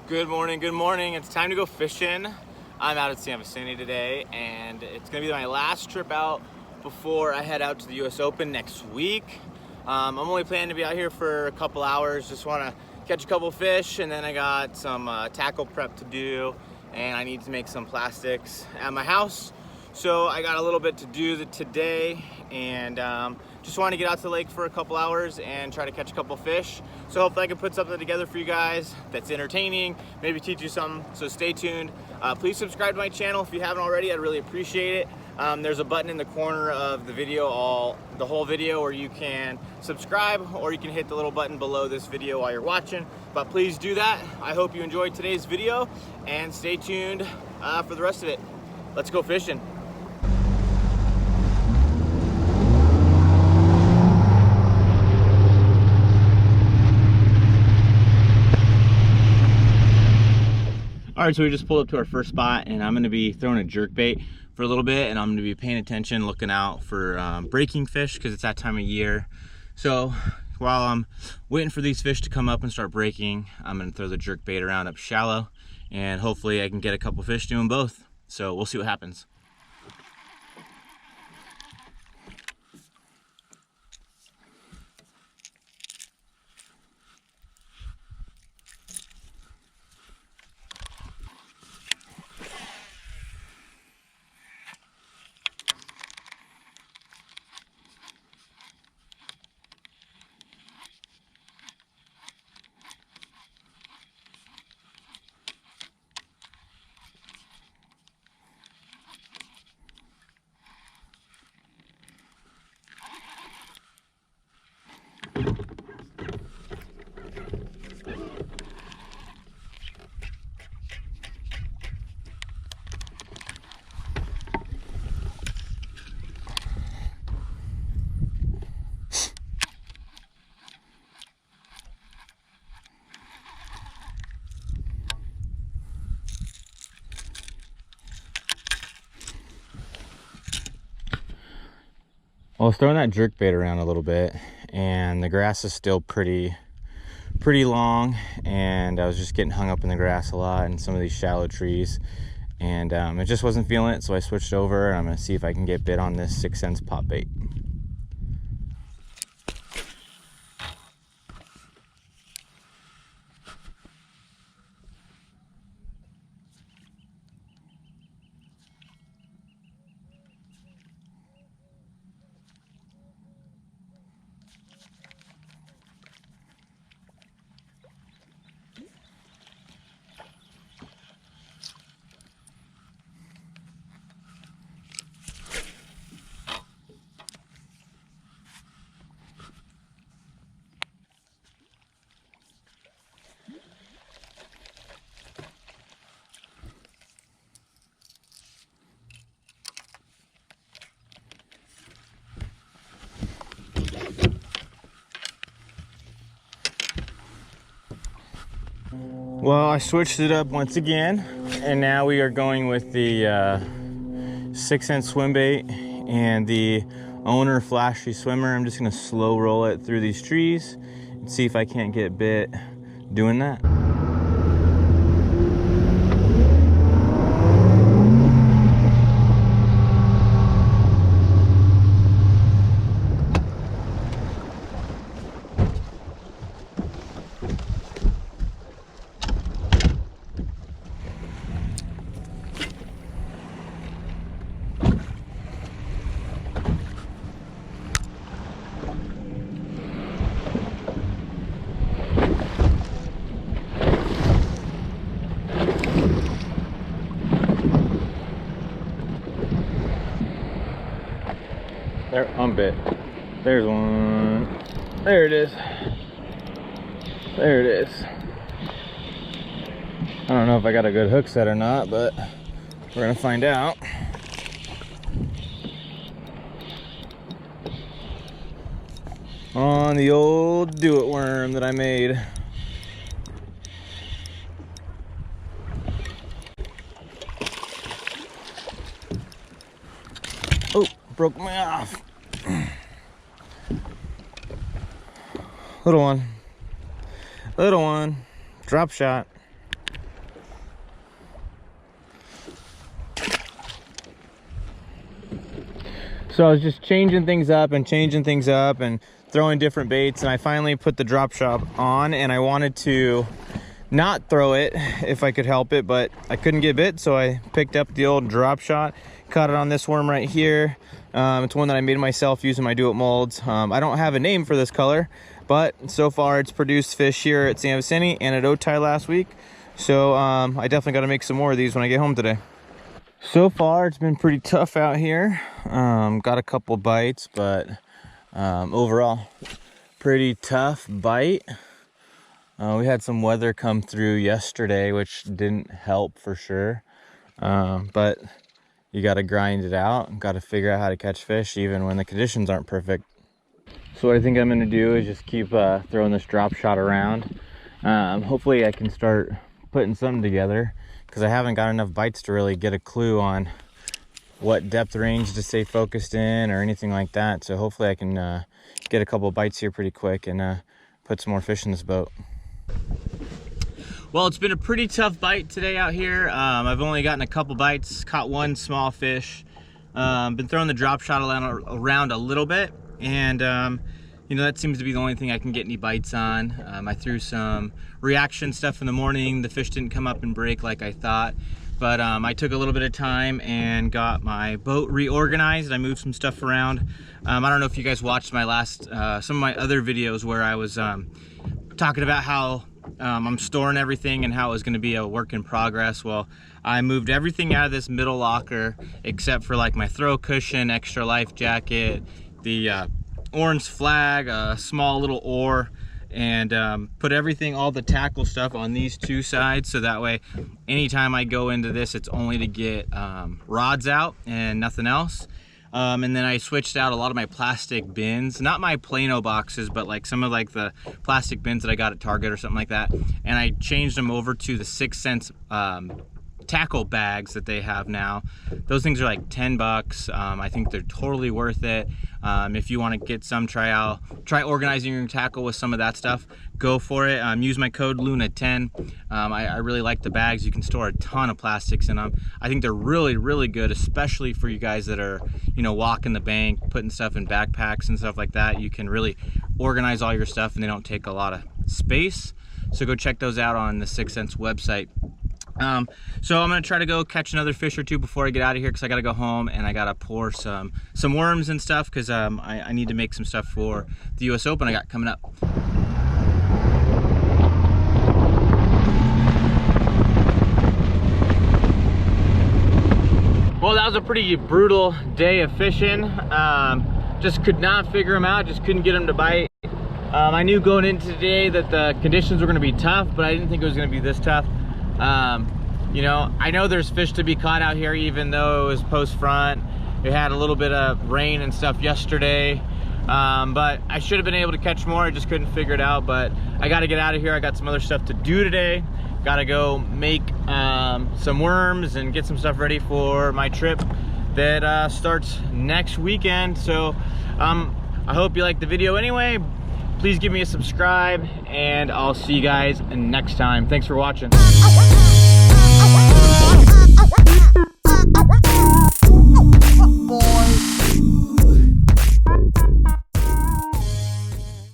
Good morning, good morning. It's time to go fishing. I'm out at San Vicente today, and it's gonna be my last trip out before I head out to the US Open next week. I'm only planning to be out here for a couple hours, just wanna catch a couple fish, and then I got some tackle prep to do, and I need to make some plastics at my house. So I got a little bit to do today, and just want to get out to the lake for a couple hours and try to catch a couple fish. So hopefully I can put something together for you guys that's entertaining, maybe teach you something. So stay tuned. Please subscribe to my channel if you haven't already. I'd really appreciate it. There's a button in the corner of the video, the whole video, where you can subscribe, or you can hit the little button below this video while you're watching. But please do that. I hope you enjoyed today's video, and stay tuned for the rest of it. Let's go fishing. All right, so we just pulled up to our first spot, and I'm gonna be throwing a jerkbait for a little bit, and I'm gonna be paying attention, looking out for breaking fish, because it's that time of year. So while I'm waiting for these fish to come up and start breaking, I'm gonna throw the jerkbait around up shallow, and hopefully I can get a couple fish doing both. So we'll see what happens. Well, I was throwing that jerkbait around a little bit, and the grass is still pretty long, and I was just getting hung up in the grass a lot and some of these shallow trees, and it just wasn't feeling it. So I switched over, and I'm gonna see if I can get bit on this 6 cents pop bait. Well, I switched it up once again, and now we are going with the 6 cent swim bait and the Owner Flashy Swimmer. I'm just gonna slow roll it through these trees and see if I can't get bit doing that. There, I'm bit. There's one. There it is. There it is. I don't know if I got a good hook set or not, but we're gonna find out. On the old do-it worm that I made. Oh, broke me off. Little one, drop shot. So I was just changing things up and throwing different baits, and I finally put the drop shot on, and I wanted to not throw it if I could help it, but I couldn't get bit, so I picked up the old drop shot, caught it on this worm right here. It's one that I made myself using my Do It molds. I don't have a name for this color, but so far it's produced fish here at San Vicente and at Otay last week. So I definitely got to make some more of these when I get home today. So far it's been pretty tough out here. Got a couple bites, but overall pretty tough bite. We had some weather come through yesterday, which didn't help for sure. But you got to grind it out, got to figure out how to catch fish even when the conditions aren't perfect. So what I think I'm going to do is just keep throwing this drop shot around. Hopefully I can start putting something together, because I haven't got enough bites to really get a clue on what depth range to stay focused in or anything like that. So hopefully I can get a couple bites here pretty quick and put some more fish in this boat. Well, it's been a pretty tough bite today out here. I've only gotten a couple bites, caught one small fish. Been throwing the drop shot around a little bit, and you know, that seems to be the only thing I can get any bites on. I threw some reaction stuff in the morning. The fish didn't come up and break like I thought, but I took a little bit of time and got my boat reorganized. I moved some stuff around. I don't know if you guys watched my last, some of my other videos where I was talking about how I'm storing everything and how it was going to be a work in progress. Well, I moved everything out of this middle locker except for like my throw cushion, extra life jacket, the orange flag, a small little oar, and put everything, all the tackle stuff on these two sides, so that way anytime I go into this, it's only to get rods out and nothing else. And then I switched out a lot of my plastic bins, not my Plano boxes, but like some of like the plastic bins that I got at Target or something like that, and I changed them over to the 6 cents tackle bags that they have now. Those things are like 10 bucks. I think they're totally worth it. If you want to get some, try organizing your tackle with some of that stuff, go for it. Use my code Luna10. I really like the bags. You can store a ton of plastics in them. I think they're really good, especially for you guys that are, you know, walking the bank, putting stuff in backpacks and stuff like that. You can really organize all your stuff and they don't take a lot of space. So go check those out on the 6 Cents website. So I'm gonna try to go catch another fish or two before I get out of here, because I gotta go home and I gotta pour some worms and stuff, because I need to make some stuff for the US Open I got coming up. Well, that was a pretty brutal day of fishing. Just could not figure them out, just couldn't get them to bite. I knew going into today that the conditions were gonna be tough, but I didn't think it was gonna be this tough. You know, I know there's fish to be caught out here, even though it was post front. It had a little bit of rain and stuff yesterday, but I should have been able to catch more. I just couldn't figure it out. But I got to get out of here. I got some other stuff to do today. Got to go make some worms and get some stuff ready for my trip that starts next weekend. So I hope you liked the video anyway. Please give me a subscribe, and I'll see you guys next time. Thanks for watching.